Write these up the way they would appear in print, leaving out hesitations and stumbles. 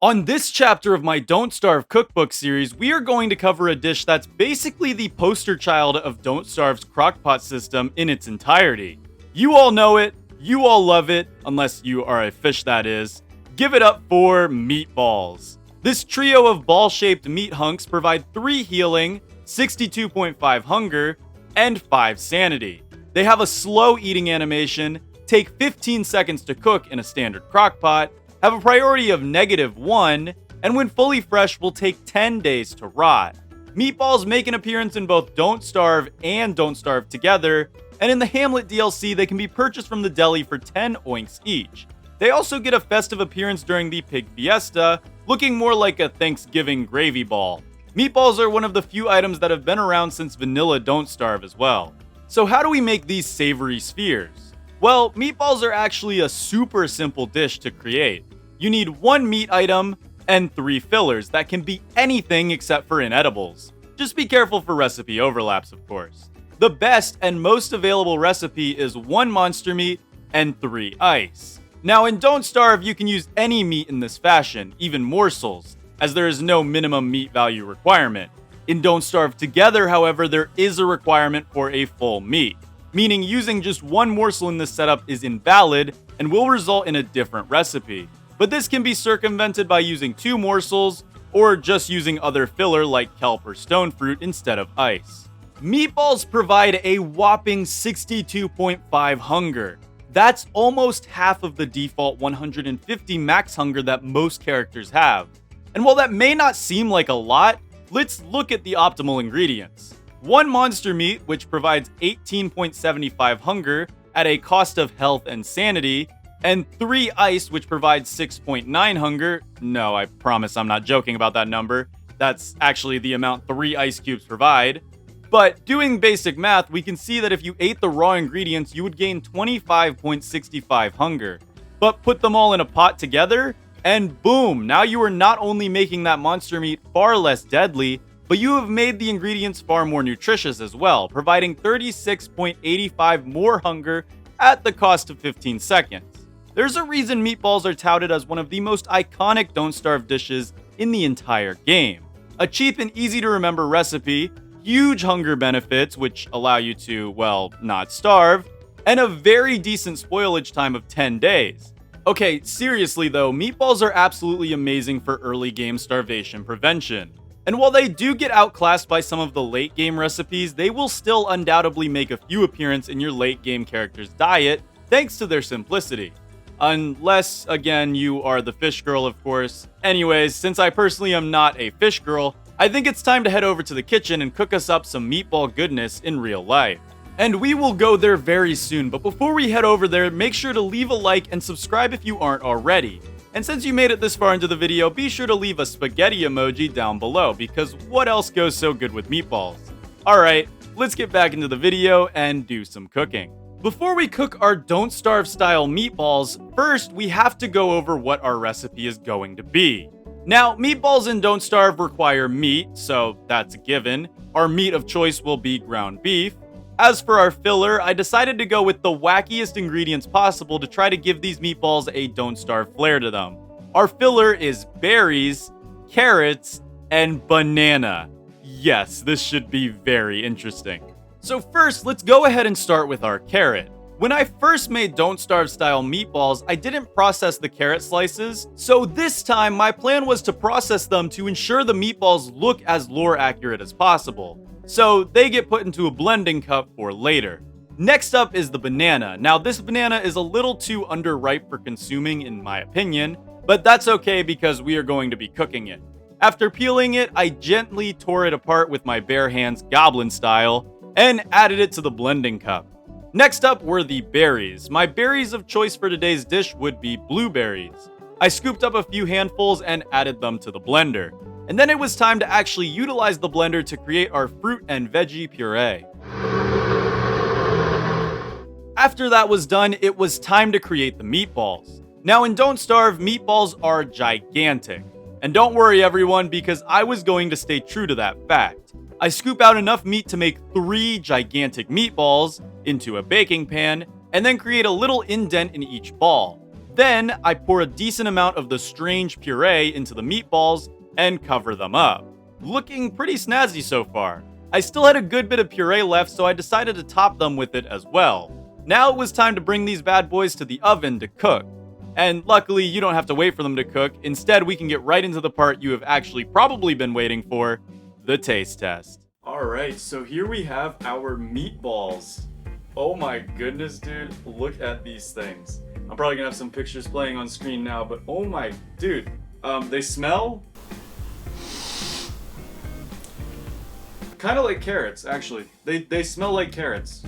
On this chapter of my Don't Starve cookbook series, we are going to cover a dish that's basically the poster child of Don't Starve's crockpot system in its entirety. You all know it, you all love it, unless you are a fish that is. Give it up for Meatballs. This trio of ball-shaped meat hunks provide 3 healing, 62.5 hunger, and 5 sanity. They have a slow eating animation, take 15 seconds to cook in a standard crockpot, have a priority of -1, and when fully fresh will take 10 days to rot. Meatballs make an appearance in both Don't Starve and Don't Starve Together, and in the Hamlet DLC they can be purchased from the deli for 10 oinks each. They also get a festive appearance during the Pig Fiesta, looking more like a Thanksgiving gravy ball. Meatballs are one of the few items that have been around since vanilla Don't Starve as well. So how do we make these savory spheres? Well, meatballs are actually a super simple dish to create. You need 1 meat item and 3 fillers that can be anything except for inedibles. Just be careful for recipe overlaps, of course. The best and most available recipe is 1 monster meat and 3 ice. Now in Don't Starve, you can use any meat in this fashion, even morsels, as there is no minimum meat value requirement. In Don't Starve Together, however, there is a requirement for a full meat, meaning using just 1 morsel in this setup is invalid and will result in a different recipe. But this can be circumvented by using 2 morsels, or just using other filler like kelp or stone fruit instead of ice. Meatballs provide a whopping 62.5 hunger. That's almost half of the default 150 max hunger that most characters have. And while that may not seem like a lot, let's look at the optimal ingredients. 1 monster meat, which provides 18.75 hunger at a cost of health and sanity, and 3 ice, which provides 6.9 hunger. No, I promise I'm not joking about that number. That's actually the amount 3 ice cubes provide. But doing basic math, we can see that if you ate the raw ingredients, you would gain 25.65 hunger. But put them all in a pot together, and boom, now you are not only making that monster meat far less deadly, but you have made the ingredients far more nutritious as well, providing 36.85 more hunger at the cost of 15 seconds. There's a reason meatballs are touted as one of the most iconic Don't Starve dishes in the entire game. A cheap and easy to remember recipe, huge hunger benefits which allow you to, well, not starve, and a very decent spoilage time of 10 days. Okay, seriously though, meatballs are absolutely amazing for early game starvation prevention. And while they do get outclassed by some of the late game recipes, they will still undoubtedly make a few appearances in your late game character's diet thanks to their simplicity. Unless, again, you are the fish girl, of course. Anyways, since I personally am not a fish girl, I think it's time to head over to the kitchen and cook us up some meatball goodness in real life. And we will go there very soon, but before we head over there, make sure to leave a like and subscribe if you aren't already. And since you made it this far into the video, be sure to leave a spaghetti emoji down below, because what else goes so good with meatballs? Alright, let's get back into the video and do some cooking. Before we cook our Don't Starve style meatballs, first we have to go over what our recipe is going to be. Now, meatballs in Don't Starve require meat, so that's a given. Our meat of choice will be ground beef. As for our filler, I decided to go with the wackiest ingredients possible to try to give these meatballs a Don't Starve flair to them. Our filler is berries, carrots, and banana. Yes, this should be very interesting. So first, let's go ahead and start with our carrot. When I first made Don't Starve style meatballs, I didn't process the carrot slices, so this time my plan was to process them to ensure the meatballs look as lore accurate as possible. So they get put into a blending cup for later. Next up is the banana. Now this banana is a little too underripe for consuming in my opinion, but that's okay because we are going to be cooking it. After peeling it, I gently tore it apart with my bare hands goblin style, and added it to the blending cup. Next up were the berries. My berries of choice for today's dish would be blueberries. I scooped up a few handfuls and added them to the blender. And then it was time to actually utilize the blender to create our fruit and veggie puree. After that was done, it was time to create the meatballs. Now in Don't Starve, meatballs are gigantic. And don't worry everyone, because I was going to stay true to that fact. I scoop out enough meat to make 3 gigantic meatballs into a baking pan, and then create a little indent in each ball. Then I pour a decent amount of the strange puree into the meatballs and cover them up. Looking pretty snazzy so far. I still had a good bit of puree left, so I decided to top them with it as well. Now it was time to bring these bad boys to the oven to cook. And luckily, you don't have to wait for them to cook. Instead, we can get right into the part you have actually probably been waiting for, the taste test. Alright, so here we have our meatballs. Oh my goodness, dude. Look at these things. I'm probably gonna have some pictures playing on screen now, but oh my, dude. They smell kind of like carrots, actually. They smell like carrots,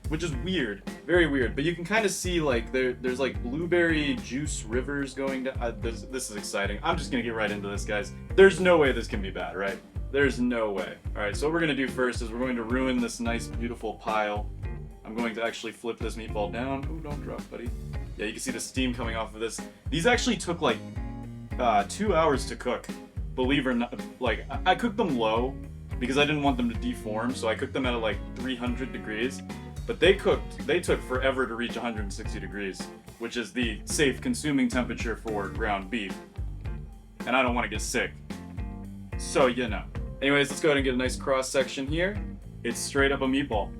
which is weird, very weird. But you can kind of see like there's like blueberry juice rivers going down. This is exciting. I'm just gonna get right into this, guys. There's no way this can be bad, right? There's no way. All right, so what we're gonna do first is we're going to ruin this nice, beautiful pile. I'm going to actually flip this meatball down. Ooh, don't drop, buddy. Yeah, you can see the steam coming off of this. These actually took like 2 hours to cook. Believe it or not, like I cooked them low because I didn't want them to deform, so I cooked them at like 300 degrees. But they took forever to reach 160 degrees, which is the safe consuming temperature for ground beef. And I don't want to get sick. So, you know. Anyways, let's go ahead and get a nice cross section here. It's straight up a meatball.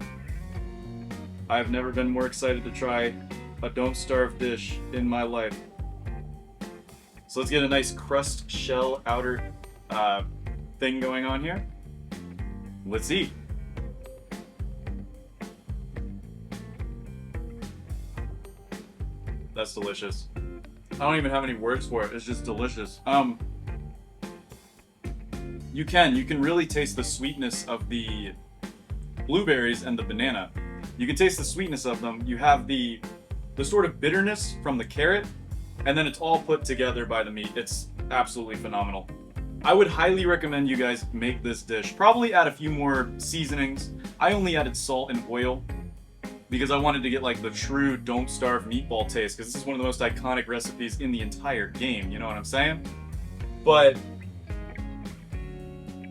I've never been more excited to try a Don't Starve dish in my life. So let's get a nice crust shell outer thing going on here. Let's eat. That's delicious. I don't even have any words for it. It's just delicious. You can really taste the sweetness of the blueberries and the banana. You can taste the sweetness of them. You have the sort of bitterness from the carrot, and then it's all put together by the meat. It's absolutely phenomenal. I would highly recommend you guys make this dish. Probably add a few more seasonings. I only added salt and oil because I wanted to get like the true Don't Starve meatball taste, because this is one of the most iconic recipes in the entire game, you know what I'm saying? But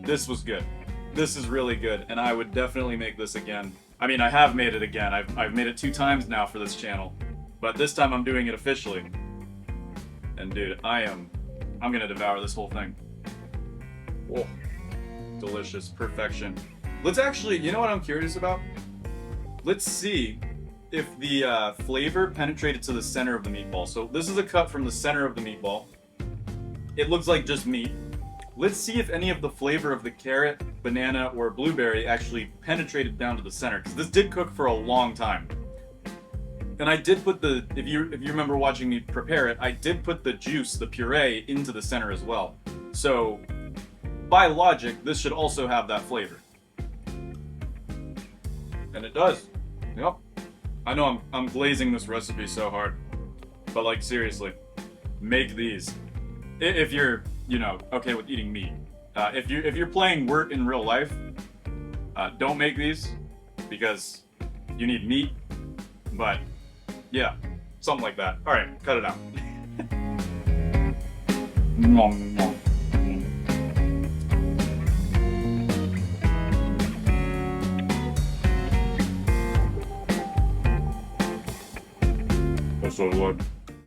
this was good. This is really good, and I would definitely make this again. I mean, I have made it again. I've made it 2 times now for this channel, but this time I'm doing it officially. And dude, I'm gonna devour this whole thing. Oh, delicious, perfection. Let's actually, you know what I'm curious about? Let's see if the flavor penetrated to the center of the meatball. So this is a cut from the center of the meatball. It looks like just meat. Let's see if any of the flavor of the carrot, banana, or blueberry actually penetrated down to the center, because this did cook for a long time. And I did put the, if you remember watching me prepare it, I did put the juice, the puree, into the center as well. So, by logic, this should also have that flavor. And it does. Yep. I know I'm glazing this recipe so hard, but like seriously, make these. If you're, you know, okay with eating meat. If you're playing Wort in real life, don't make these because you need meat. But yeah, something like that. All right, cut it out. That's so good.